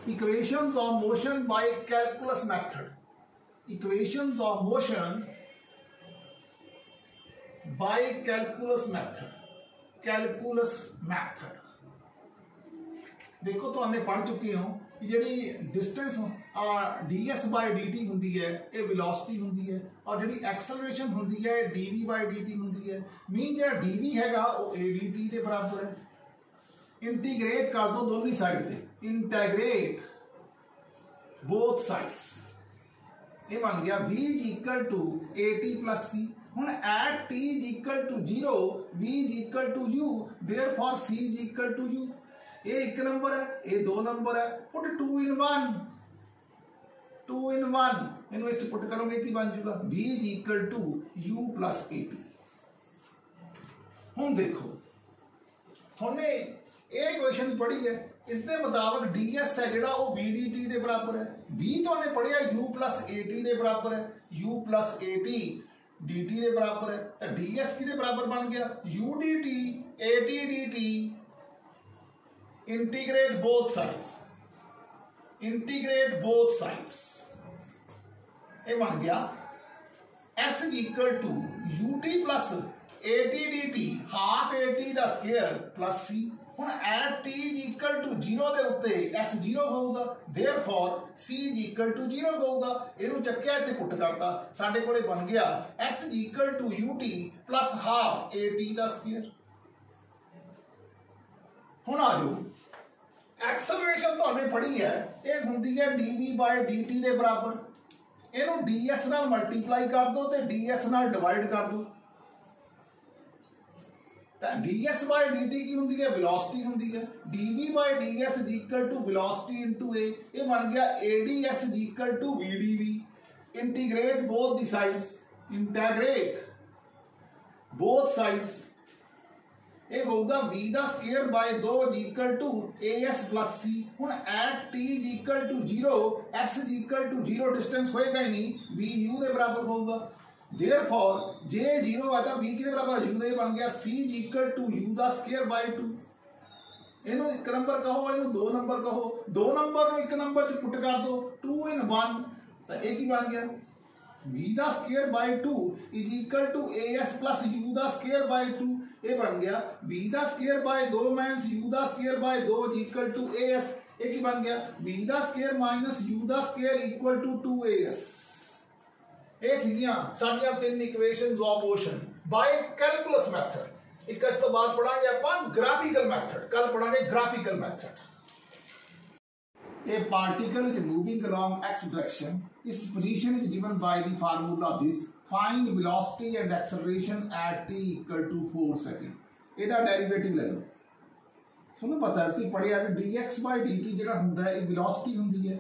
Equations of motion by calculus method. Equations of motion by calculus method. Calculus method. देखो तो हमने पढ़ चुके हो कि जी डिस्टेंस ds बाय dt होंगी है ये वेलोसिटी होंगी है और जी एक्सेलरेशन होंगी है dv बाय dt होंगी है मीन जो dv हैगा वो adt के बराबर है। इंटीग्रेट कर दो दोनों साइड पे इंटीग्रेट बोथ साइड्स ये बन गया v is equal to at plus c हुन at t is equal to 0 v is equal to u therefore c is equal to u ये एक नंबर है ये दो नंबर है पुट 2 in 1 इनू इस पुट करोगे कि बन जाएगा v is equal to u plus at। हुन देखो थोने एक इक्वेशन पढ़ी है इसके मुताबिक ds है जिहड़ा वो vdt के बराबर है v तो हमने पढ़िया u plus at के बराबर है u plus at dt के बराबर है तो ds किसके बराबर बन गया u dt at dt integrate both sides ये बन गया s is equal to ut plus at dt half at दा स्क्वायर प्लस c हुन at t is equal to 0 दे उत्ते s 0 होगा therefore c is equal to 0 होगा इनु चक्किया इत्थे पुट करता साडे कोले बन गया s is equal to ut plus half at दा स्क्वायर। हुन आ जाओ एक्सेलरेशन तो हमने पढ़ी है ये होंगी है dv बाय dt के बराबर इनु ds नाल मल्टीप्लाई कर दो ते ds नाल डिवाइड कर दो तो ds बाय dt की होंगी है वेलोसिटी होंगी है dv by ds is equal to velocity into a ये बन गया ads is equal to vdv integrate both the sides integrate both sides एक होगा v दा square by 2 is equal to as plus c हुन at t is equal to 0 s is equal to 0 distance होएगा ही नहीं v u के बराबर होगा देयरफॉर j 0 है तो v के बराबर u दे बन गया c is equal to u दा स्क्वायर बाय 2 इनु एक नंबर कहो इनु दो नंबर कहो दो नंबर नु एक नंबर च पुट कर दो 2 in 1 तो एक ही बन गया v दा square by 2 is equal to as plus u दा स्क्वायर बाय 2 ये बन गया v दा स्क्वायर बाय 2 माइनस u दा square by 2 is equal to as एक ही बन गया v दा स्क्वायर माइनस u दा स्क्वायर इक्वल टू 2as। ये सीनिया साडियां तीन equations of motion by calculus method. एक इस तो बाद पढ़ांगे अपन ग्राफिकल मेथड कल पढ़ांगे graphical method. A particle is moving along x direction. Its position is given by the formula this. Find velocity and acceleration at t equal to 4 seconds. ਇਹਦਾ derivative ਲੈ ਲਓ ਤੁਹਾਨੂੰ ਪਤਾ ਹੈ ਸੀ ਪੜਿਆ ਵੀ dx by dt ਜਿਹੜਾ ਹੁੰਦਾ ਹੈ ਇਹ velocity ਹੁੰਦੀ ਹੈ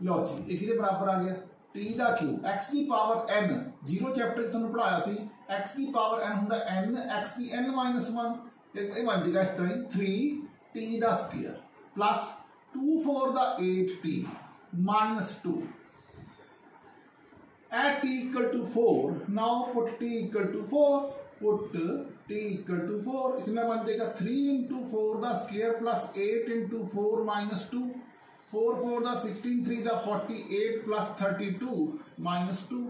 ਲਓ ਜੀ ਇਹ ਕਿਹਦੇ ਬਰਾਬਰ ਆ ਗਿਆ t ਦਾ ਕਿਊਬ x ਦੀ ਪਾਵਰ n ਜ਼ੀਰੋ ਚੈਪਟਰ ਤੁਹਾਨੂੰ ਪੜਾਇਆ ਸੀ x ਦੀ ਪਾਵਰ n ਹੁੰਦਾ n x ਦੀ n - 1 ਤੇ ਇਹ ਬਣ ਜਾਏਗਾ ਇਸ ਤਰ੍ਹਾਂ 3t the square plus 2 4 the 8t minus 2 at t equal to 4 now put t equal to 4 put t equal to 4 कितना बन जाएगा 3 into 4 दा स्क्वायर प्लस 8 into 4 minus 2 4 4 दा 16 3 दा 48 plus 32 minus 2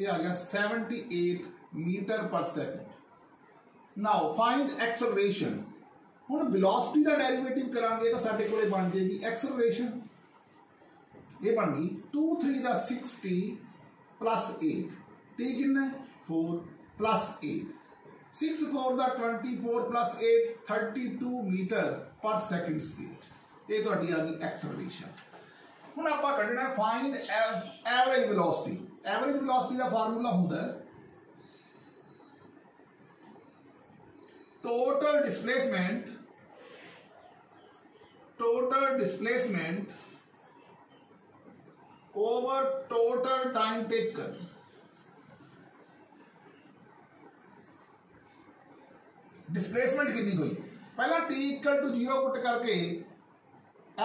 ये आ गया 78 मीटर पर सेकंड। now find acceleration हुन वेलोसिटी दा डेरिवेटिव करांगे तो साडे कोले बन जाएगी एक्सेलरेशन ये बन गई 2 3 दा 60 प्लस 8 t कितना 4 प्लस 8 6 4 दा 24 प्लस 8 32 मीटर पर सेकंड स्क्वायर ये ਤੁਹਾਡੀ ਆ ਗਈ एक्सेलरेशन। ਹੁਣ ਆਪਾਂ ਕੱਢਣਾ फाइंड एवरेज वेलोसिटी ਦਾ ਫਾਰਮੂਲਾ ਹੁੰਦਾ ਹੈ total displacement over total time taken displacement कितनी हुई पहला t इक्वल टू 0 पुट करके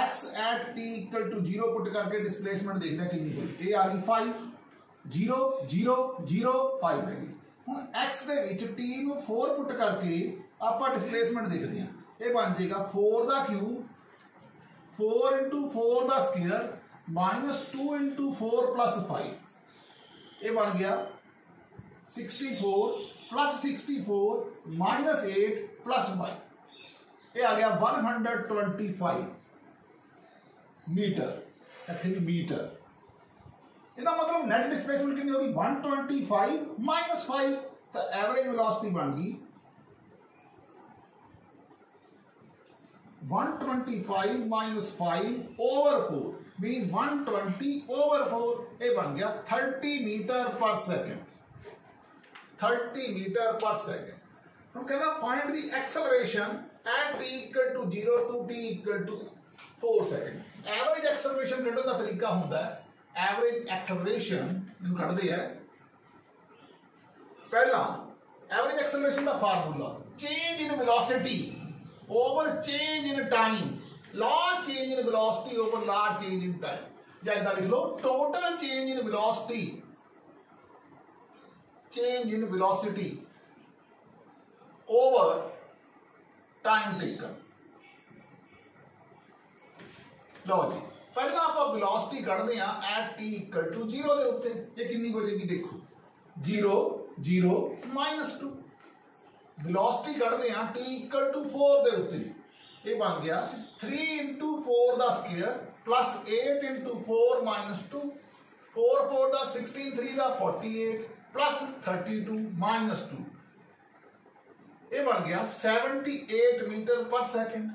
x at t equal to 0 put करके डिस्प्लेसमेंट देखना कितनी हुई ये आ गई 5 0 0 0 5 है हुन x दे विच t नु 4 पुट करके ਆਪਾਂ डिस्प्लेसमेंट देखते हैं ये बन जाएगा 4 दा क्यूब 4 इंटू 4 का स्क्वायर माइनस 2 इंटू 4 प्लस 5, ये बन गया 64 प्लस 64 माइनस 8 प्लस 5, ये आ गया 125 मीटर, मीटर। इसका मतलब नेट डिस्प्लेसमेंट कितनी होगी 125 माइनस 5, तो एवरेज वेलोसिटी बन गई 125 माइनस 5 ओवर 4 मीन 120 ओवर 4, ये बन गया 30 metre per second, 30 metre per second. हम कहना find the acceleration at t equal to 0 to t equal to 4 second. Average acceleration कढ़ने का तरीका होता है, एवरेज एक्सेलरेशन कढ़ते हैं पहला एवरेज एक्सेलरेशन का formula change in velocity over change in time, large change in velocity over large change in time, या इधर लिख लो total change in velocity, change in velocity over time taken. लो जी पहला आप वेलोसिटी कढ़ते हैं एट t इक्वल टू 0 के उत्ते, ये कितनी हो जाएगी देखो 0 0 माइनस 2, वेलोसिटी कढ़ते हैं t इक्वल टू 4 के उत्ते, ये बन गया 3 इंटू 4 का स्क्वायर प्लस 8 इंटू 4 माइनस 2, 4 4 का 16 3 का 48 प्लस 32 माइनस 2, ये बन गया 78 मीटर पर सेकेंड।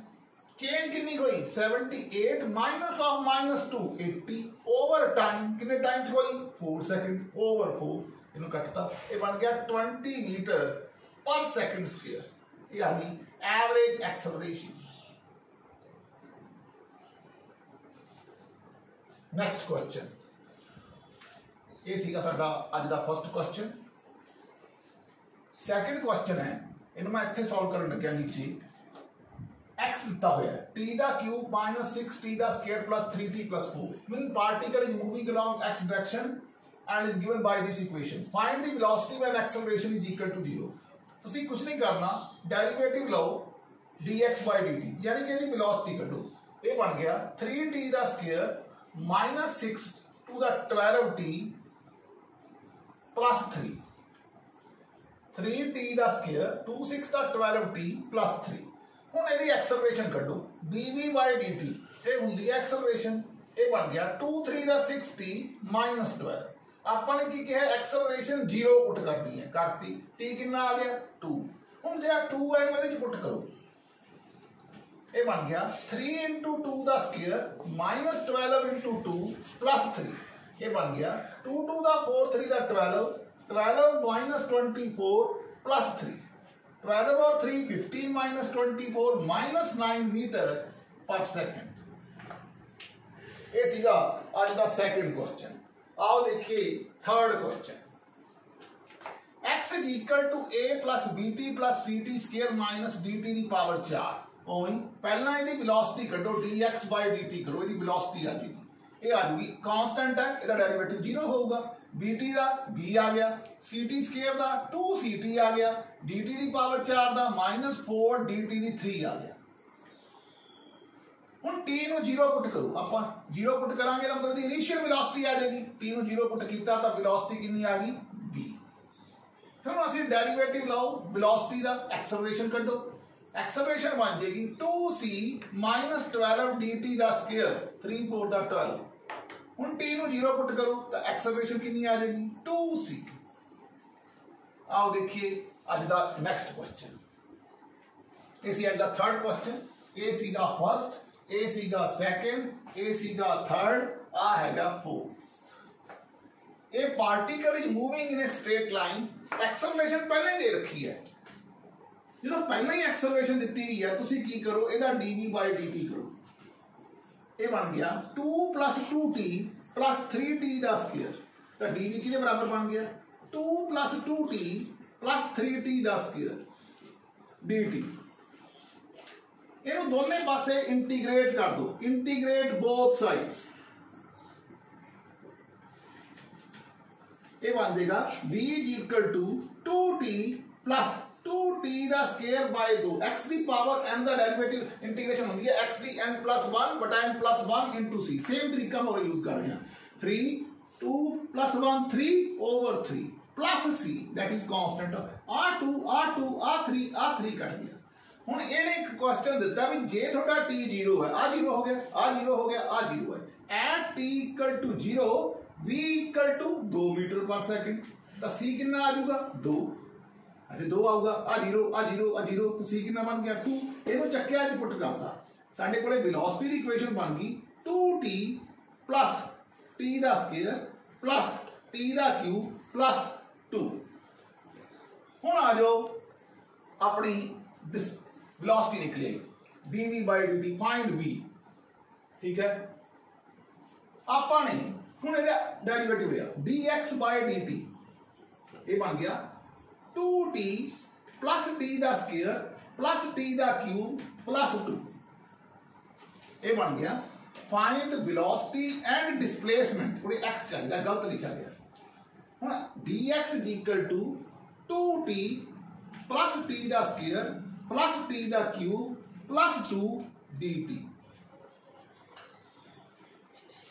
चेंज कितनी हुई 78 minus of minus 2 80 over time कितने टाइम च हुई 4 सेकंड ओवर 4 इन्हों कटता, ये बन गया 20 मीटर पर सेकंड स्क्वायर, ये आ गई एवरेज एक्सेलरेशन। नेक्स्ट क्वेश्चन, ये सीगा साडा अज दा फर्स्ट क्वेश्चन। सेकंड क्वेश्चन है इन्हें मैं इत्थे सॉल्व करन लग्या, नीचे x दिता हुआ है t का क्यूब माइनस 6t का square plus 3t plus 4 mean particle is moving along x direction and is given by this equation, find the velocity when acceleration is equal to 0। तुसी कुछ नहीं करना, डेरिवेटिव लो dx by dt यानी कि इसकी velocity कढो, ये बन गया 3t का square minus 6 to the 12t plus 3, 3t का स्क्वायर 2 6 का 12t प्लस 3। हुण इहदी एक्सेलरेशन कढो dv by dt, ये हुंदी है एक्सेलरेशन, ये बन गया 2 3 का 6t माइनस 12। आपने की कहा एक्सेलरेशन 0 पुट करनी है, करती t कितना आ गया 2, हुण जेड़ा 2 है मैं इहदे पुट करो, ये बन गया 3 इंटू 2 का स्क्वायर माइनस 12 इंटू 2 प्लस 3, ये बन गया 2 2 का 4 3 का 12 12 माइनस 24 प्लस 3, 12 और 3 15 minus 24 minus 9 meter per second. ये सीगा आज का सेकंड क्वेश्चन। आओ देखिए third question, x is equal to a plus bt plus ct square minus dt की पावर 4। ओए पहला इसकी वेलोसिटी कढो dx by dt करो, इसकी वेलोसिटी आ जाएगी, ये आ जाएगी कांस्टेंट है, इसका डेरिवेटिव 0 होगा, bt का b आ गया, ct स्क्वायर का 2ct आ गया, dt की पावर 4 का माइनस 4 dt की 3 आ गया। हुण t ਨੂੰ 0 पुट करो, ਆਪਾਂ 0 पुट करांगे तो मतलब इनिशियल वेलोसिटी आ जाएगी, t ਨੂੰ 0 पुट कीता तो वेलोसिटी कितनी आ गई b। फिर ਅਸੀਂ डेरिवेटिव लाओ वेलोसिटी का, एक्सेलरेशन कढो, एक्सेलरेशन बन जाएगी 2c माइनस 12 dt का स्क्वायर 3 4 का 12। हुण t ਨੂੰ 0 पुट करो तो एक्सेलरेशन कितनी आ जाएगी 2c। आओ देखिए आज का नेक्स्ट क्वेश्चन, ये सी आज का थर्ड क्वेश्चन, ए सीगा फर्स्ट, ए सीगा सेकंड, ए सीगा थर्ड, आ हैगा फोर्थ। ये particle is moving in a straight line, acceleration पहले ही दे रखी है, जो पहले ही एक्सेलरेशन दी हुई है, तुसी की करो इहदा dv by dt करो, ये बन गया 2 प्लस 2t प्लस 3t का स्क्वायर, तो dv किसके बराबर बन गया 2 प्लस 2t प्लस 3t का स्क्वायर dt। इन दोनों पासे इंटीग्रेट कर दो, इंटीग्रेट बोथ साइड्स, ये बन जाएगा b is equal to 2t plus 2t ਦਾ ਸਕੁਅਰ ਬਾਈ 2 x ਦੀ ਪਾਵਰ n ਦਾ ਡੈਰੀਵੇਟਿਵ ਇੰਟੀਗ੍ਰੇਸ਼ਨ ਹੁੰਦੀ ਹੈ x ਦੀ n plus 1 ਬਟਾ n plus 1 into c। Same ਤਰੀਕਾ ਹੋਰ ਯੂਜ਼ ਕਰ ਰਹੇ ਹਾਂ। 3 2 plus 1 3 over 3 plus c that is constant r2 r2 r3 r3 ਕੱਟ ਗਿਆ। ਹੁਣ ਇਹਨੇ ਇੱਕ ਕੁਐਸਚਨ ਦਿੱਤਾ ਵੀ ਜੇ ਤੁਹਾਡਾ t 0 ਹੈ ਆ 0 ਹੋ ਗਿਆ ਆ 0 ਹੋ ਗਿਆ ਆ 0 ਹੈ at t equal to 0 v equal to 2 metre पर सेकंड ਤਾਂ c ਕਿੰਨਾ ਆ ਜਾਊਗਾ 2। अच्छा 2 ਆਊਗਾ ਆ 0 ਆ 0 ਆ 0 तो c कितना बन गया 2। ਇਹਨੂੰ ਚੱਕਿਆ ਅੱਜ ਪੁੱਟ ਕਰਤਾ ਸਾਡੇ ਕੋਲੇ ਵੈਲੋਸਿਟੀ ਦੀ ਇਕੁਏਸ਼ਨ ਬਣ ਗਈ 2t plus t ਦਾ ਸਕੁਅਰ plus t ਦਾ ਕਿਊਬ plus 2। ਹੁਣ ਆ ਜਾਓ ਆਪਣੀ ਵੈਲੋਸਿਟੀ ਨਿਕਲੀ dv by dt find v। ठीक है ਆਪਾਂ ਨੇ ਹੁਣ ਇਹਦਾ ਡੈਰੀਵੇਟਿਵ ਲਿਆ dx by dt ਇਹ ਬਣ ਗਿਆ 2t plus t ਦਾ ਸਕੁਅਰ plus t ਦਾ ਕਿਊਬ plus 2। ਇਹ ਬਣ ਗਿਆ फाइंड वेलोसिटी एंड डिस्प्लेसमेंट। पूरे x चाहिए गलत लिखा गया। ਹੁਣ dx is equal to 2t plus t ਦਾ ਸਕੁਅਰ plus t ਦਾ ਕਿਊਬ plus 2 dt।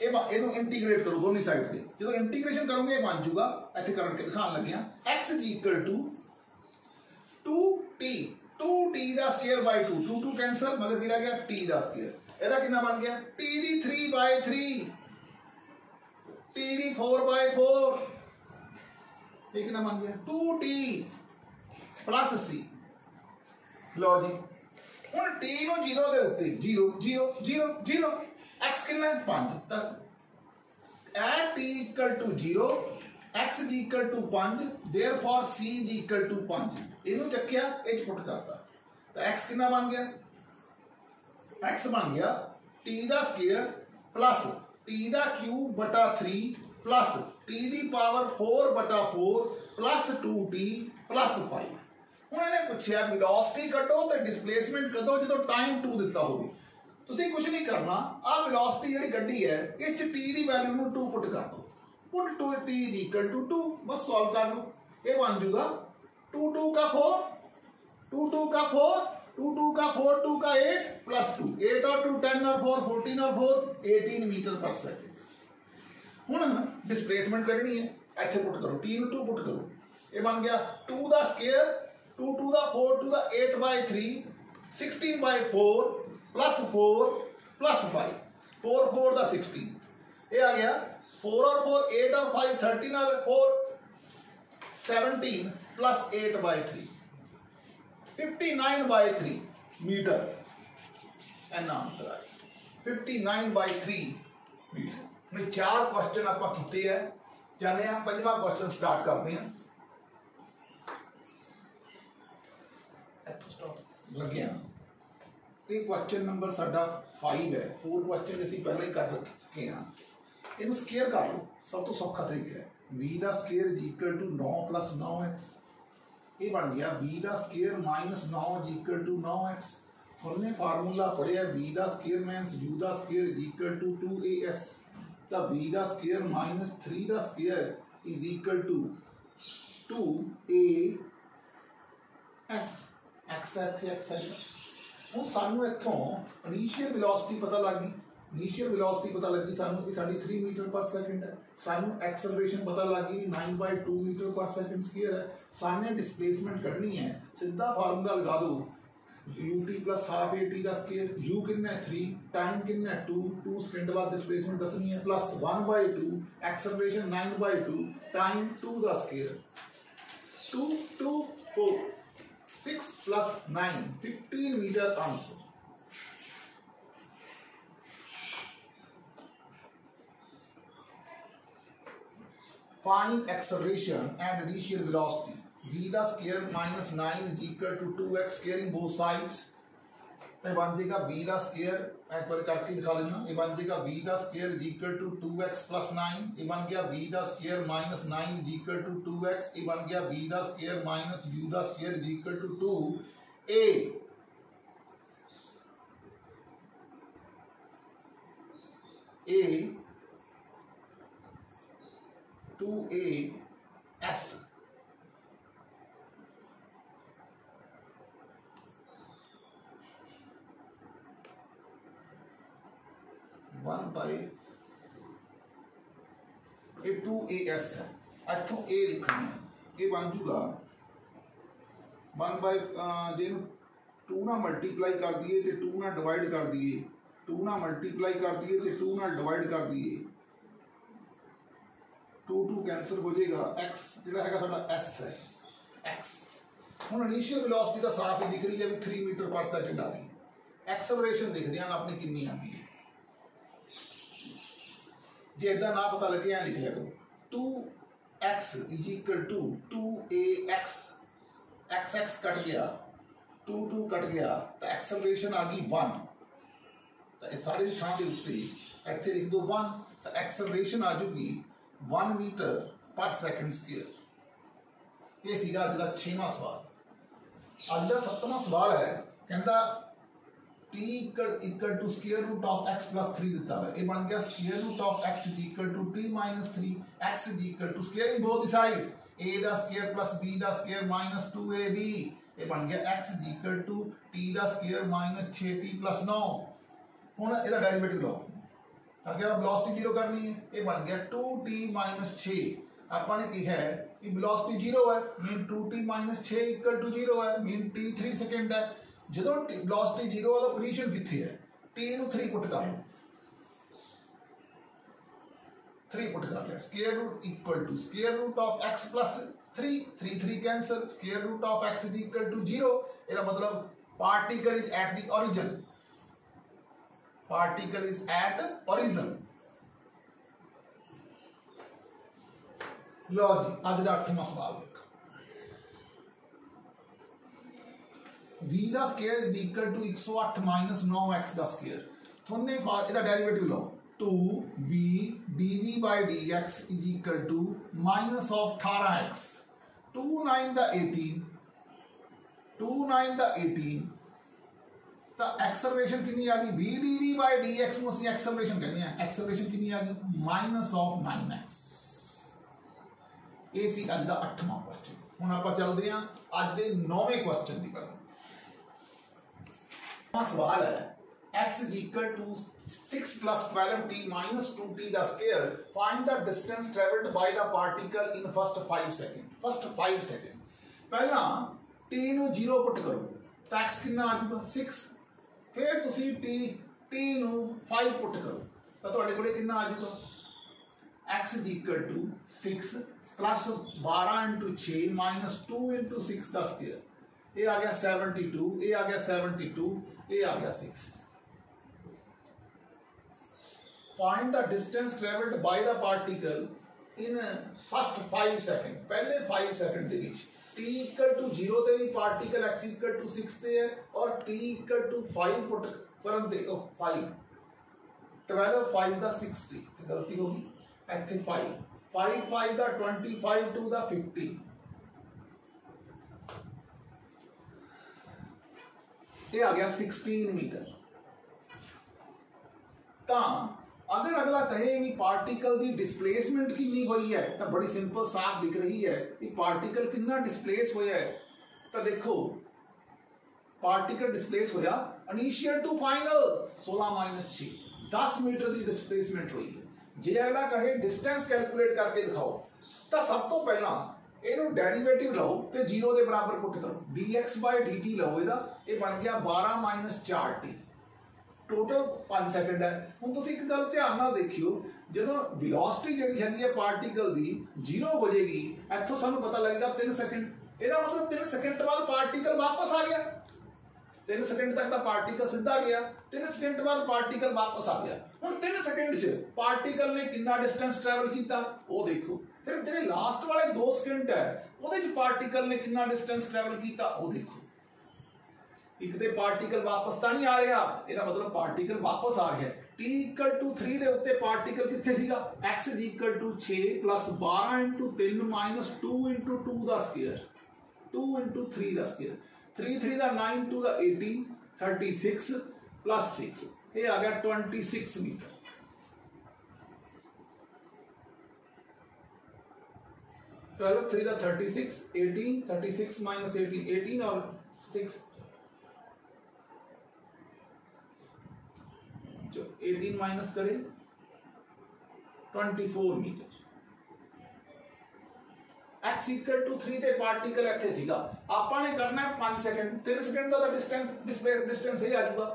ਇਹਨੂੰ ਇੰਟੀਗ੍ਰੇਟ ਕਰੋ ਦੋਨੀ ਸਾਈਡ ਤੇ ਜਦੋਂ ਇੰਟੀਗ੍ਰੇਸ਼ਨ ਕਰੋਗੇ ਇਹ ਬਣ ਜਾਊਗਾ ਇੱਥੇ ਕਰਕੇ ਦਿਖਾਉਣ ਲੱਗਿਆ x is equal to 2t ਦਾ ਸਕੁਅਰ ਬਾਈ 2 2 ਕੈਂਸਲ ਮਗਰ ਕੀ ਰਹਿ ਗਿਆ t ਦਾ ਸਕੁਅਰ। ਇਹਦਾ ਕਿੰਨਾ ਬਣ ਗਿਆ t ਦੀ 3/3 t ਦੀ 4/4 ਇਹ ਕਿੰਨਾ ਬਣ ਗਿਆ 2t plus c। ਲਓ ਜੀ ਹੁਣ t ਨੂੰ 0 ਦੇ ਉੱਤੇ 0 0 0 0 x कितना 5 तक at t equal to 0 x is equal to 5 therefore c is equal to 5। ਇਹਨੂੰ ਚੱਕਿਆ ਇਹ ਪੁੱਟ ਕਰਤਾ ਤਾਂ x ਕਿੰਨਾ ਬਣ ਗਿਆ x ਬਣ ਗਿਆ t ਦਾ ਸਕੁਅਰ plus t ਦਾ ਕਿਊਬ ਬਟਾ 3 plus t ਦੀ ਪਾਵਰ 4 ਬਟਾ 4 plus 2t plus 5। ਹੁਣ ਇਹਨੇ ਪੁੱਛਿਆ ਵੈਲੋਸਿਟੀ ਕੱਢੋ ਤੇ ਡਿਸਪਲੇਸਮੈਂਟ ਕੱਢੋ ਜਦੋਂ ਟਾਈਮ 2 ਦਿੱਤਾ ਹੋਵੇ। ਤੁਸੀਂ ਕੁਝ ਨਹੀਂ ਕਰਨਾ ਆ ਵੈਲੋਸਿਟੀ ਜਿਹੜੀ ਗੱਡੀ ਹੈ ਇਸ ਚ t ਦੀ ਵੈਲਿਊ ਨੂੰ 2 ਪੁੱਟ ਕਰ ਦੋ put 2t is equal to 2 बस सॉल्व कर लो। ये बन जाएगा 2 2 का 4 2 2 का 4 2 2 का 4 2 का 8 प्लस 2 8 और 2 10 और 4 14 और 4 18 मीटर पर सेकंड। हुण डिस्प्लेसमेंट कढनी है इत्थे पुट करो t ਨੂੰ 2 पुट करो। ये बन गया 2 ਦਾ ਸਕੁਅਰ 2 2 ਦਾ 4 2 ਦਾ 8/3 16/4 प्लस 4 प्लस 5 4 4 ਦਾ 16 ये आ गया 4 और 4 8 और 5 13 और 4 17 प्लस 8/3 59/3 मीटर। एन आंसर आ 59/3 मीटर। मैं 4 क्वेश्चन आप किए हैं जाने पंजवां क्वेश्चन स्टार्ट करते हैं। लगे ये क्वेश्चन नंबर साडा 5 है। 4 क्वेश्चन असीं पहले ही कर चुके हैं। इनू स्केयर कर लो सब तो सौखा तरीका है। v का square is equal to 9 plus 9x। ये बन गया v का square minus 9 is equal to 9x। हमने फार्मूला पढ़िया v का स्केयर मीन्स u का square is equal to 2as। तो v का स्केयर माइनस 3 का square is equal to 2as। x है इत्थे x है। हुण सानू इत्थों इनिशियल वेलोसिटी पता लग गई। इनिशियल वेलोसिटी पता लगी सानू कि साडी 3 मीटर पर सेकंड है। सानू एक्सेलरेशन पता लगी 9/2 मीटर पर सेकंड स्क्वायर है। सामने डिस्प्लेसमेंट कढनी है सीधा फार्मूला लगा दो ut plus half at का स्क्वायर u कितना है 3 टाइम कितना है 2 सेकंड बाद डिस्प्लेसमेंट दसनी है प्लस 1/2 एक्सेलरेशन 9/2 टाइम 2 का स्क्वायर 2 2 4 6 plus 9 15 मीटर answer. Find acceleration and initial velocity. v का square minus 9 is equal to 2x squaring both sides। ये बन जाएगा v का स्क्वायर एक बार करके दिखा देना। ये बन जाएगा v का square is equal to 2x plus 9। ये बन गया v का square minus 9 is equal to 2x। ये बन गया v का स्क्वायर माइनस u का square is equal to 2a। a 2as 1 by ये 2as है, इतों a लिखनी है, ये बन जूगा 1 बाय जे 2 ना मल्टीप्लाई कर दिए तो 2 ना डिवाइड कर दिए, 2 ना मल्टीप्लाई कर दिए तो 2 ना डिवाइड कर दिए, 2 कैंसल हो जाएगा, x जिहड़ा हैगा साडा s है x। हुण इनिशियल वेलोसिटी तो साफ ही दिख रही है भी 3 मीटर पर सेकंड आ गई, एक्सेलरेशन देखते हैं अपनी कितनी आती है। जे इदा ना पता लगे लिख लिया करो 2x is equal to 2ax, x cut गया 2 कट गया तो एक्सेलरेशन आ गई 1, तो ये सारे थां के उत्ते इत्थे लिख दो 1, तो एक्सेलरेशन आ जूगी 1 मीटर पर सेकंड स्क्वायर। ये सीगा अज दा 6वां सवाल। अज दा 7वां सवाल है, कहता t equal to square root of x plus 3 दिता है, ये बन गया square root of x is equal to t minus 3, x is equal to squaring both the sides a दा स्क्वायर प्लस b दा स्क्वायर माइनस 2ab, ये बन गया x is equal to t दा स्क्वायर माइनस 6t प्लस 9। हुण इहदा derivative लो, अगे velocity 0 करनी है, ये बन गया 2t माइनस 6, आपने कहा है कि वेलोसिटी 0 है mean 2t minus 6 equal to 0 है मीन t 3 सेकंड है। जो वेलोसिटी 0 वाला पोजीशन किथे है, t नु 3 पुट कर लो, 3 पुट कर लिया, square root equal to square root of x plus 3, 3 cancel, square root of x is equal to 0, इसका मतलब particle is at the origin, particle is at origin. लो जी अज का 8वां सवाल देखो, v का square is equal to 108 minus 9x का स्क्वायर, थोने इसका डेरिवेटिव लो 2v dv by dx is equal to minus of 18x, 2 9 दा 18, 2 9 दा 18, तो एक्सेलरेशन कितनी आ गई v dv by dx नु असं एक्सेलरेशन कहने हैं, एक्सेलरेशन कितनी आ गई माइनस ऑफ 9x। ये सी अज का 8वां क्वेश्चन। हुण आपां चलदे हां अज दे 9वें क्वेश्चन दी तरफ। सवाल है x is equal to 6 plus 12t minus 2t the square, find the distance travelled by the particle in first 5 second, first 5 second। पहला t नु 0 पुट करो तो x कितना आ जाएगा 6, फिर तुसी t नु 5 पुट करो तो तुहाडे कोले कितना आ जाएगा, x is equal to 6 plus 12 into 6 minus 2 into 6 का स्क्वायर, ये आ गया 72, ये आ गया 72, ये आ गया 6। Find the distance travelled by the particle in first 5 second, पहले 5 सेकंड दे विच t इक्वल टू 0 ते भी पार्टिकल x इक्वल टू 6 ते है और t इक्वल टू 5 पुट करन दे 5 12 5 दा 60, गलती होगी ਇੱਥੇ 5 5 5 ਦਾ 25 2 ਦਾ 50, ये आ गया 16 मीटर। तो अगर अगला कहे कि पार्टिकल की डिस्प्लेसमेंट कितनी हुई है तो बड़ी सिंपल साफ दिख रही है कि पार्टिकल कितना डिस्प्लेस होया है। तो देखो पार्टिकल डिस्प्लेस होया initial to final 16 minus 6 10 metre की डिस्प्लेसमेंट हुई है। जे अगला कहे डिस्टेंस कैलकुलेट करके दिखाओ तो सब तो पहला इनू डेरिवेटिव लो तो 0 के बराबर पुट करो, dx by dt लो, ये बन गया 12 माइनस 4t, टोटल 5 सेकंड है। हुण तुसीं एक गल ध्यान नाल देखियो, जदों वेलोसिटी जिहड़ी हैगी है पार्टिकल दी 0 हो जाएगी, इत्थों सानूं पता लगेगा 3 सेकंड, ਇਹਦਾ मतलब 3 सेकंड बाद पार्टिकल वापस आ गया, 3 सेकंड तक तो पार्टिकल सीधा गया, 3 सेकंड बाद पार्टिकल वापस आ गया। हुण 3 सेकंड च पार्टिकल ने कितना डिस्टेंस ट्रैवल किया वो देखो, फिर जो लास्ट वाले 2 सेकंड है वो पार्टिकल ने कितना डिस्टेंस ट्रैवल किया वो देखो। एक तो पार्टिकल वापस तो नहीं आ रहा, इसका मतलब पार्टिकल वापस आ रहा है। t इक्वल टू 3 के उत्ते पार्टिकल कितने सीगा, x is equal to 6 plus 12 into 3 minus 2 into 2 का स्क्वायर, 2 इंटू 3 का स्क्वायर, 3 3 का 9 2 का 18 36 प्लस 6, ये आ गया 26 मीटर। 12 3 का 36 18 36 माइनस 18 18 और 6 जो 18 माइनस करे 24 मीटर। x इक्वल टू 3 ते पार्टिकल इत्थे सीगा, आपां ने करना है 5 सेकंड, 3 सेकंड का डिस्टेंस ही आ जाऊगा।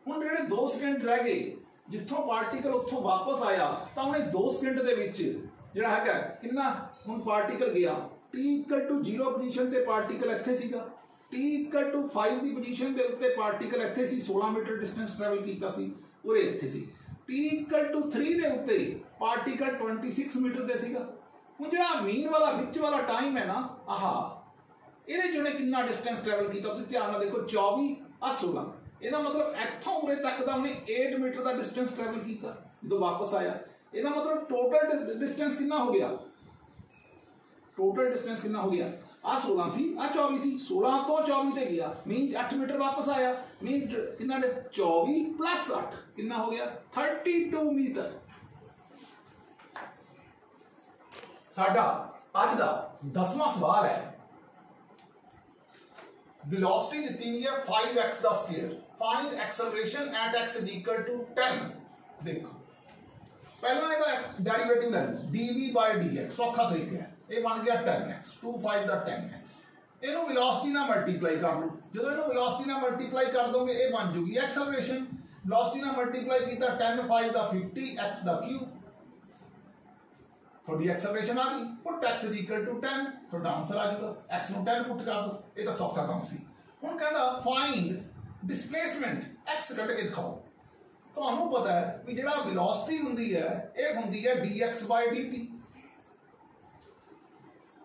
हुण जेहड़े 2 सेकंड रह गए जिथों पार्टिकल उत्थों वापस आया तां उहने 2 सेकंड दे विच जिहड़ा हैगा किन्ना हुण पार्टिकल गया t इक्वल टू 0 पोजीशन ते पार्टिकल इत्थे सीगा, t इक्वल टू 5 दी पोजीशन दे उत्ते पार्टिकल इत्थे सी, 16 मीटर डिस्टेंस ट्रैवल कीता सी, उरे इत्थे सी। t इक्वल टू 3 दे उत्ते पार्टिकल 26 मीटर दे सीगा। हुण जिहड़ा मीन वाला विच वाला टाइम है ना, आहा इहदे जो ने कितना डिस्टेंस ट्रैवल कीता तुसीं ध्यान नाल देखो 24 आ 16, ਇਹਦਾ मतलब ਇੱਥੋਂ ਉਰੇ ਤੱਕ ਦਾ ਉਹਨੇ 8 ਮੀਟਰ ਦਾ ਡਿਸਟੈਂਸ ਟਰੈਵਲ ਕੀਤਾ ਜਦੋਂ ਵਾਪਸ ਆਇਆ। ਇਹਦਾ मतलब ਟੋਟਲ ਡਿਸਟੈਂਸ ਕਿੰਨਾ ਹੋ ਗਿਆ, ਟੋਟਲ ਡਿਸਟੈਂਸ ਕਿੰਨਾ ਹੋ ਗਿਆ, ਆ 16 ਸੀ ਆ 24 ਸੀ, 16 ਤੋਂ 24 ਤੇ ਗਿਆ ਮੀਨ 8 ਮੀਟਰ ਵਾਪਸ ਆਇਆ, ਮੀਨ ਕਿੰਨਾ 24 प्लस 8 ਕਿੰਨਾ ਹੋ ਗਿਆ 32 ਮੀਟਰ। ਸਾਡਾ ਅੱਜ ਦਾ 10ਵਾਂ ਸਵਾਲ ਹੈ, वेलोसिटी दी हुई है 5x का square, find acceleration at x is equal to 10। देखो पहला ਇਹਦਾ डेरिवेटिव ले लो dv बाय dx, सौखा तरीका है, ये बन गया 10x, 25 ਦਾ 10x, ਇਹਨੂੰ वेलोसिटी ਨਾਲ मल्टीप्लाई कर लो, ਜਦੋਂ ਇਹਨੂੰ वेलोसिटी ਨਾਲ मल्टीप्लाई कर दोगे ये बन जूगी एक्सेलरेशन। वेलोसिटी ਨਾਲ मल्टीप्लाई किया 10 5 ਦਾ 50 x ਦਾ क्यूब, थोड़ी एक्सेलरेशन आ गई, put x is equal to 10, थोड़ा आंसर आ जाएगा, x ਨੂੰ 10 पुट कर दो, ये तो सौखा काम सी। हुण कहंदा फाइंड डिस्प्लेसमेंट x कट के दिखाओ। ਤੁਹਾਨੂੰ पता है भी ਜਿਹੜਾ वेलोसिटी हुंदी है ਇਹ ਹੁੰਦੀ है dx by dt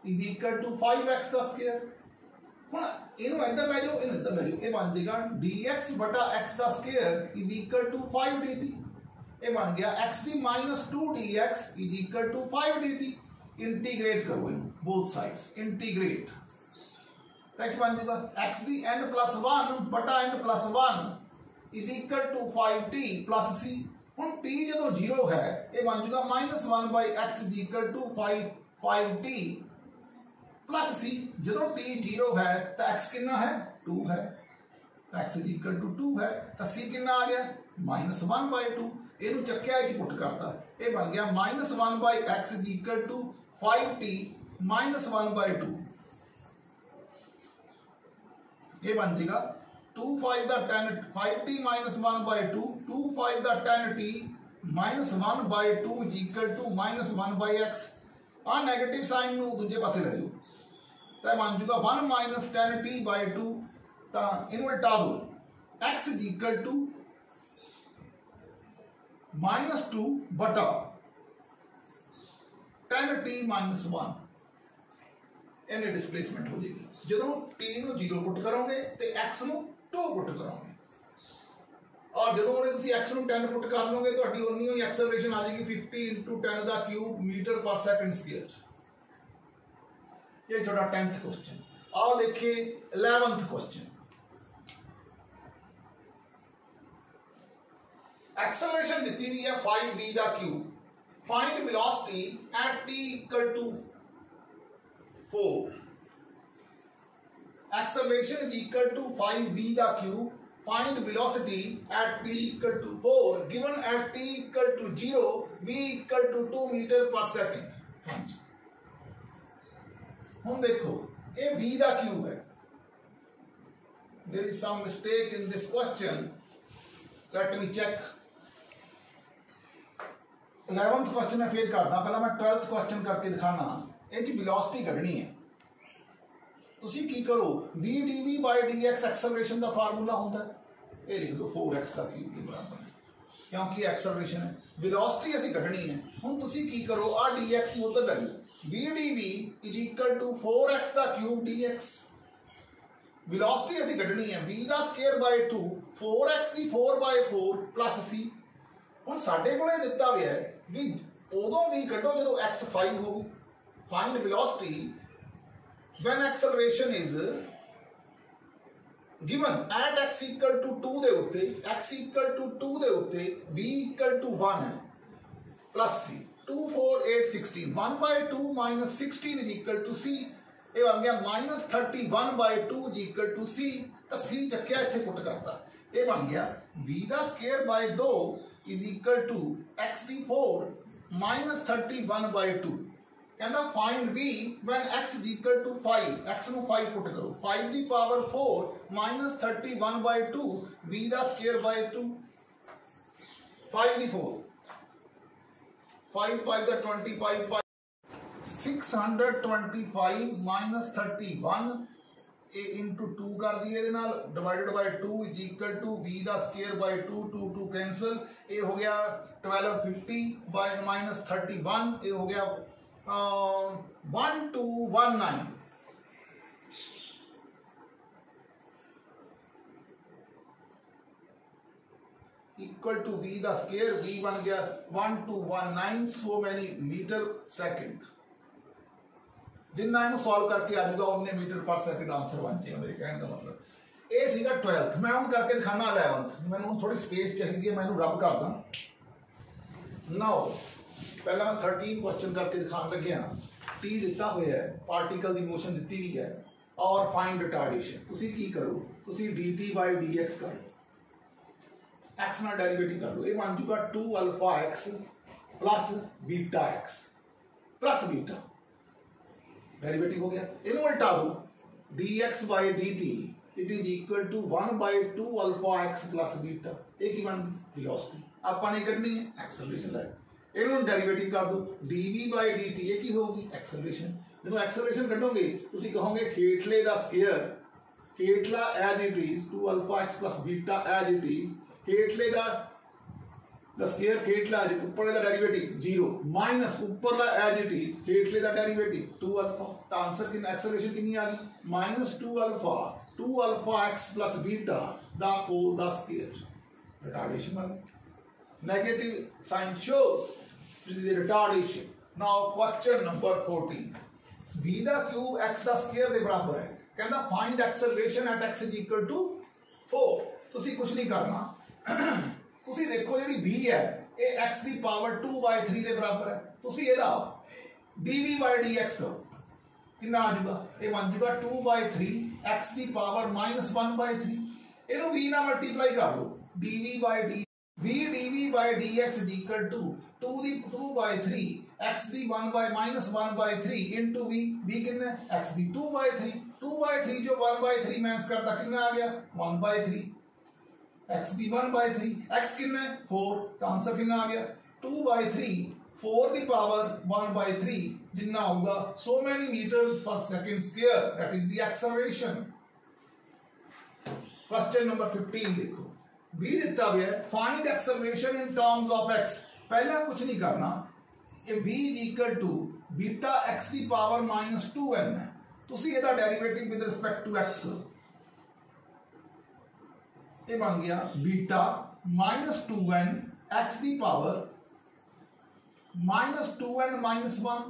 is equal to 5x ਦਾ ਸਕੁਅਰ। ਹੁਣ ਇਹਨੂੰ ਇੱਧਰ ਲੈ ਜਾਓ, ਇਹਨੂੰ ਇੱਧਰ ਲੈ ਜਾਓ, ਇਹ ਬਣ ਜਾਏਗਾ dx ਬਟਾ x ਦਾ square is equal to 5 dt, ये बन गया x की -2 dx is equal to 5 dt। Integrate करो इन बोथ साइड्स, इंटीग्रेट तक बन जाएगा x की n+1 बटा n+1 is equal to 5t plus c। हुण t जो 0 है ये बन जाएगा -1 by x is equal to 5t plus c। जो t 0 है तो x कितना है 2 है, तो x इज इक्वल टू 2 है, तो c कितना आ गया -1 बाई 2। ਇਹਨੂੰ ਚੱਕਿਆ ਇਹ ਪੁੱਟ ਕਰਤਾ, ਇਹ ਬਣ ਗਿਆ -1 by x is equal to 5t -1 by 2, ਇਹ ਬਣ ਜਾਏਗਾ 2 5 ਦਾ 10 5t -1 ਬਾਈ 2, 2 5 ਦਾ 10t -1 by 2 is equal to -1 by x। ਆ ਨੈਗੇਟਿਵ ਸਾਈਨ ਨੂੰ ਦੂਜੇ ਪਾਸੇ ਲੈ ਜਾਓ ਤਾਂ ਬਣ ਜਾਊਗਾ 1 10t ਬਾਈ 2, ਤਾਂ ਇਹਨੂੰ ਉਲਟਾ ਦਿਓ x इज इक्वल टू -2 बटा 10t -1, इन्हें डिस्प्लेसमेंट हो जाएगी। जो t ਨੂੰ 0 पुट करोगे तो x ਨੂੰ 2 पुट करोगे, और जो x ਨੂੰ 10 पुट कर लोगे तो उन्नी ही एक्सेलरेशन आ जाएगी 50 × 10 का क्यूब मीटर पर सेकंड स्क्वायर। ये थोड़ा 10th क्वेश्चन। आओ देखिए 11th क्वेश्चन। एक्सेलरेशन दी हुई है 5v का cube, find velocity at t equal to 4। Acceleration is equal to 5v का cube, find velocity at t equal to 4 given at t equal to 0 v equal to 2 metre पर second. हाँ जी, हम देखो ये v का क्यूब है, there is some mistake in this question, let me check. 11th question है, फिर करदा, पहला मैं 12th क्वेश्चन करके दिखाना। ये वेलोसिटी कढनी है, तुसी की करो v dv by dx acceleration का फार्मूला होता है, ये लिख दो 4x का क्यूब के बराबर है, क्योंकि एक्सेलरेशन है। वेलोसिटी ऐसी कढनी है, हुण तुसी की करो आ dx को उधर ले लो, v dv is equal to 4x का क्यूब dx। वेलोसिटी ऐसी कढनी है v का स्क्वायर बाय 2 4x की 4 बाय 4 प्लस c। ਹੁਣ ਸਾਡੇ ਕੋਲੇ ਦਿੱਤਾ ਹੋਇਆ ਹੈ ਵੀ ਉਦੋਂ ਵੀ ਕੱਢੋ ਜਦੋਂ x 5 ਹੋਵੇ। Find velocity when acceleration is given at x equal to 2 ਦੇ ਉੱਤੇ, x इक्वल टू 2 ਦੇ ਉੱਤੇ v इक्वल टू 1 है plus c। 2 4 8 16 1 by 2 minus 16 is equal to c। ਇਹ ਬਣ ਗਿਆ -31 by 2 is equal to c। ਤਾਂ c ਚੱਕਿਆ ਇੱਥੇ ਪੁੱਟ ਕਰਤਾ, ਇਹ ਬਣ ਗਿਆ v ਦਾ square ਬਾय 2 is equal to xd4 minus 31 by 2. कहता find v when x is equal to 5. x ਨੂੰ 5 put करो. 5 ਦੀ power 4 minus 31 by 2 v ਦਾ square by 2. 5 ਦੀ 4 5 5 ਦਾ 25 625 minus 31 ए इंटू 2 कर दिए divided by 2 is equal to v दा स्क्वायर बाय 2 2 2 कैंसल ए हो गया 1250 बाय माइनस 31 ए हो गया 1219 इक्वल टू v दा स्क्वायर v बन गया 1219 सो मैनी मीटर सेकंड जिन्ना इन्हू सॉल्व करके आ जाऊगा उन्ने मीटर पर सेकंड आंसर बन जाएगा मेरे कहने का मतलब ये सीगा 12th मैं हूं करके दिखाना 11th मैंने थोड़ी स्पेस चाहिए मैं रब कर दा नाउ पहला मैं 13 क्वेश्चन करके दिखाने लगे टी दिता हुआ है पार्टिकल की मोशन दी हुई है और फाइंड रिटार्डेशन तुसी की करो तुसी dt by dx कर लो x ना डेरिवेटिव कर लो ये बन जाऊगा 2 alpha x plus beta x plus beta derivative हो गया इन्हें उल्टा दो dx by dt it is equal to 1 by 2 alpha x plus beta एक ही बन गई वेलोसिटी आपने नहीं कटनी है एक्सेलरेशन है इन्हें डेरिवेटिव कर दो dv by dt ये की होगी एक्सेलरेशन जब एक्सेलरेशन कटोगे तुसी कहोगे हेठले दा स्क्वायर हेठला as it is 2 alpha x plus beta as it is हेठले दा स्क्वायर हेठला ऊपर दा डेरिवेटिव 0 माइनस ऊपर दा एज इट इज हेठले दा डेरिवेटिव 2 अल्फा तो आंसर की एक्सेलरेशन कितनी आ गई minus 2 alpha x plus beta दा 4 दा स्क्वायर रिटार्डेशन आ गई negative sign shows this is retardation now question number 14 v दा क्यूब x दा स्क्वायर दे बराबर है कहंदा find acceleration at x is equal to 4 तुसी कुछ नहीं करना तुसी देखो जी v है ये x की पावर 2/3 के बराबर है तुसी एदा dv by dx करो कितना आ जाएगा ये बन जाएगा 2/3 x की पावर -1/3 इनु v ना मल्टीप्लाई कर लो dv by d v dv by dx is equal to 2/3 x the 1/-1/3 into v कितना x दी 2/3 जो 1/3 माइनस करता कितना आ गया 1/3 x दी 1/3 x कितना 4 तो आंसर कितना आ गया 2/3 4 दी पावर 1/3 जितना होगा so many meters per second square that is the acceleration question number 15 देखो b दिता हुआ है find acceleration in terms of x पहला कुछ नहीं करना ये v is equal to beta x दी पावर -2n है तुसी ਇਹਦਾ derivative with respect to x करो ये बन गया बीटा -2n x दी पावर -2n -1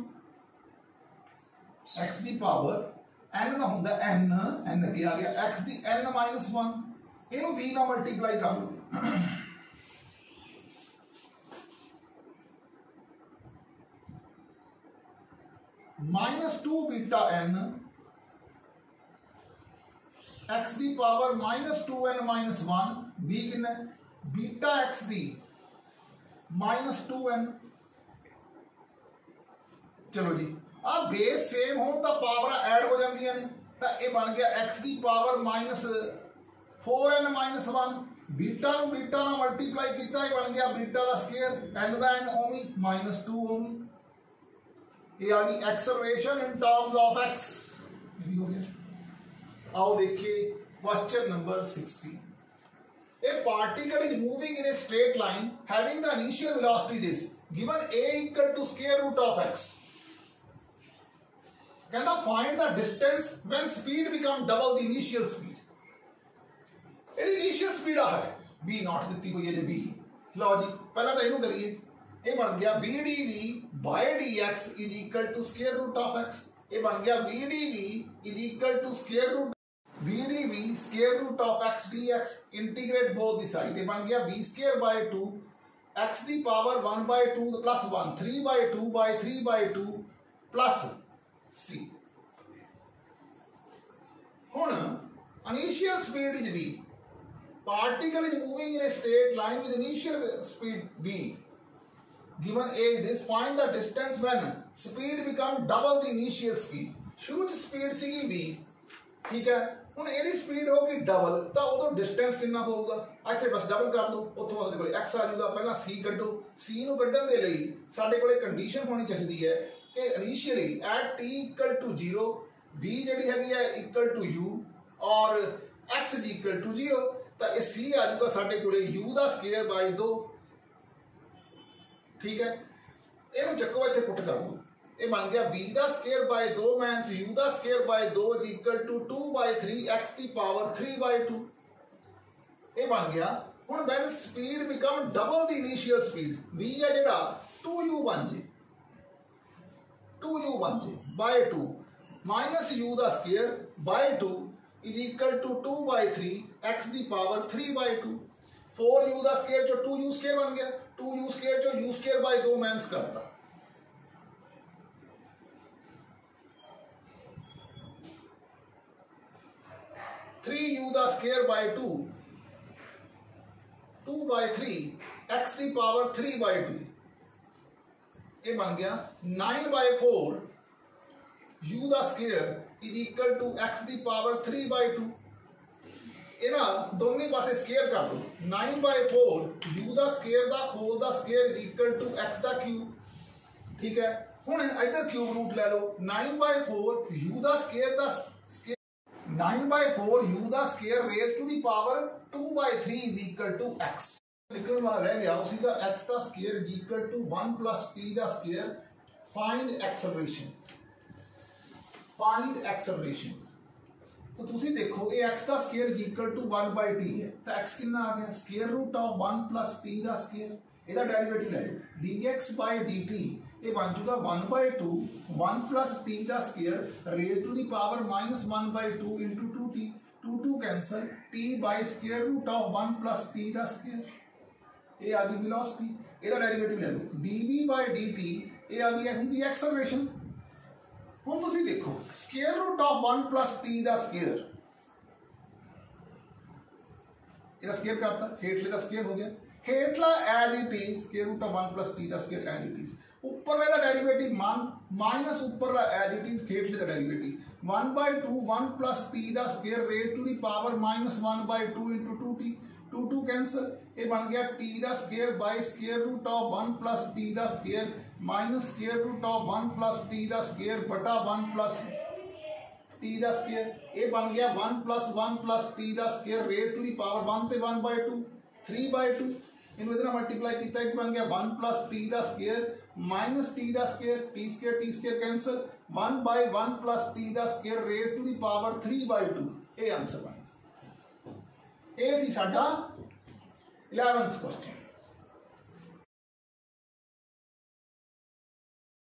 x दी पावर n ना होंदा n अगे आ गया x दी n -1 इनु v ना मल्टीप्लाई कर लो -2 बीटा n x दी पावर -2n -1 b कितना बीटा x दी -2n चलो जी आ बेस सेम हो तो पावर ऐड हो जांदियां ने तो ये बन गया x दी पावर -4n -1 बीटा नु बीटा नाल मल्टीप्लाई कीता ये बन गया बीटा दा स्क्वायर n दा n ओमी -2 ओमी ये आ गई acceleration in terms of x ये हो गया आओ देखिए question number 16 a particle is moving in a straight line having the initial velocity this given a equal to square root of x कहना find the distance when speed become double the initial speed ये initial speed है b not ਦਿੱਤੀ ਹੋਈ ਹੈ ਜੇ b ਲਓ ਜੀ ਪਹਿਲਾਂ ਤਾਂ ਇਹਨੂੰ ਕਰੀਏ ਇਹ ਬਣ ਗਿਆ b dv by dx is equal to square root of x ये बन गया v dv is equal to square root v dv square root of x dx integrate both the side ये बन गया v square by 2 x दी power 1/2 plus 1 3/2 by 3/2 plus c हुण initial speed is v particle is moving in a straight line with initial speed v. Given a this, find the distance when speed become double the initial speed. शुरू च speed सीगी v, ठीक है, ਹੁਣ ਇਹਦੀ speed होगी double, तो उदों distance कितना होगा? अच्छा बस डबल कर दो, उतों ਸਾਡੇ ਕੋਲ x आ जाऊगा। पहला c ਕੱਢੋ, c ਨੂੰ ਕੱਢਣ ਦੇ ਲਈ ਸਾਡੇ ਕੋਲੇ ਕੰਡੀਸ਼ਨ ਹੋਣੀ ਚਾਹੀਦੀ ਹੈ ਕਿ initially at t equal to 0 v ਜਿਹੜੀ ਹੈਗੀ ਹੈ ਇਕੁਅਲ ਟੂ u ਔਰ x is equal to 0, ਤਾਂ ਇਹ c ਆ ਜਾਊਗਾ ਸਾਡੇ ਕੋਲੇ u ਦਾ ਸਕੁਅਰ ਬਾਈ 2, ਠੀਕ ਹੈ। ਇਹਨੂੰ ਚੱਕੋ ਇੱਥੇ ਪੁੱਟ ਕਰ ਦੋ, ਇਹ ਬਣ ਗਿਆ v ਦਾ ਸਕੁਅਰ ਬਾਈ 2 ਮਾਈਨਸ u ਦਾ square by 2 is equal to 2/3 x ਦੀ ਪਾਵਰ 3/2। ਇਹ ਬਣ ਗਿਆ। ਹੁਣ when speed become double the initial speed, v ਹੈ ਜਿਹੜਾ 2u ਬਣ ਜੇ, 2u ਬਣ ਜੇ by 2 ਮਾਈਨਸ u ਦਾ square by 2 is equal to 2/3 x ਦੀ ਪਾਵਰ 3/2। 4u ਦਾ ਸਕੁਅਰ ਚੋਂ 2u ਸਕੁਅਰ ਬਣ ਗਿਆ, 2u ਸਕੁਅਰ ਚੋਂ u ਸਕੁਅਰ by 2 ਮਾਈਨਸ ਕਰਤਾ, 3u the square by 2, 2/3 x ਦੀ ਪਾਵਰ 3/2। ਇਹ ਬਣ ਗਿਆ 9/4 u ਦਾ square is equal to x ਦੀ ਪਾਵਰ 3/2। ਇਹ ਨਾ ਦੋਨੇ ਪਾਸੇ ਸਕੁਅਰ ਕਰ ਦੋ, 9/4 u ਦਾ ਸਕੁਅਰ ਦਾ ਹੋਲ ਦਾ square is equal to x ਦਾ ਕਿਊਬ, ਠੀਕ ਹੈ। ਹੁਣ ਇਧਰ ਕਿਊਬ रूट ਲੈ ਲਓ, 9/4 u ਦਾ ਸਕੁਅਰ ਦਾ 9/4 u ਦਾ square raise to the power 2/3 is equal to x। निकलने वाला रह गया उसी का x का square is equal to 1 plus t का square. Find acceleration, find acceleration. तो तुसी देखो ये x का square is equal to 1/t है, तो x कितना आ गया square root of 1 plus t का स्क्वायर। ਇਹਦਾ ਡੈਰੀਵੇਟਿਵ ਲੈ ਲਓ, dx/dt ਇਹ ਬਣ ਜੂਗਾ 1/2 1 plus t ਦਾ square raise to the power -1/2 into 2t, 2 cancel, t by square root of 1 plus t ਦਾ ਸਕੁਅਰ। ਇਹ ਆ ਗਈ ਵੈਲੋਸਿਟੀ, ਇਹਦਾ ਡੈਰੀਵੇਟਿਵ ਲੈ ਲਓ, dv/dt ਇਹ ਆ ਗਈ ਹੁੰਦੀ ਐਕਸਲਰੇਸ਼ਨ। ਹੁਣ ਤੁਸੀਂ ਦੇਖੋ square root of 1 plus t ਦਾ ਸਕੁਅਰ, ਇਹਦਾ ਸਕੁਅਰ ਕਰਤਾ, ਹੇਠਲੇ ਦਾ ਸਕੁਅਰ ਹੋ ਗਿਆ, हेठला as it is square root of 1 plus t ਦਾ ਸਕੁਅਰ एज इट इज, ऊपर ਦਾ ਡੈਰੀਵੇਟਿਵ ਮਾਈਨਸ ਉੱਪਰ ਦਾ एज इट इज ਹੇਠਲੇ ਦਾ ਡੈਰੀਵੇਟਿਵ 1/2 1 plus t ਦਾ square raise to the power -1/2 into 2t, 2 cancel, ਇਹ ਬਣ ਗਿਆ t ਦਾ square by square root of 1 plus t ਦਾ square minus square root of 1 plus t ਦਾ ਸਕੁਅਰ ਬਟਾ 1 plus t ਦਾ ਸਕੁਅਰ। ਇਹ ਬਣ ਗਿਆ 1 plus 1 plus t ਦਾ square raise to the power 1 ਤੇ 1/2 3/2। इनू इधर मल्टीप्लाई किया, एक बन गया 1 plus t का स्क्वायर माइनस t का square, t square cancel, 1/1 plus t का square raise to the power 3/2। ये आंसर बन गया। ये सी साडा 11th क्वेश्चन।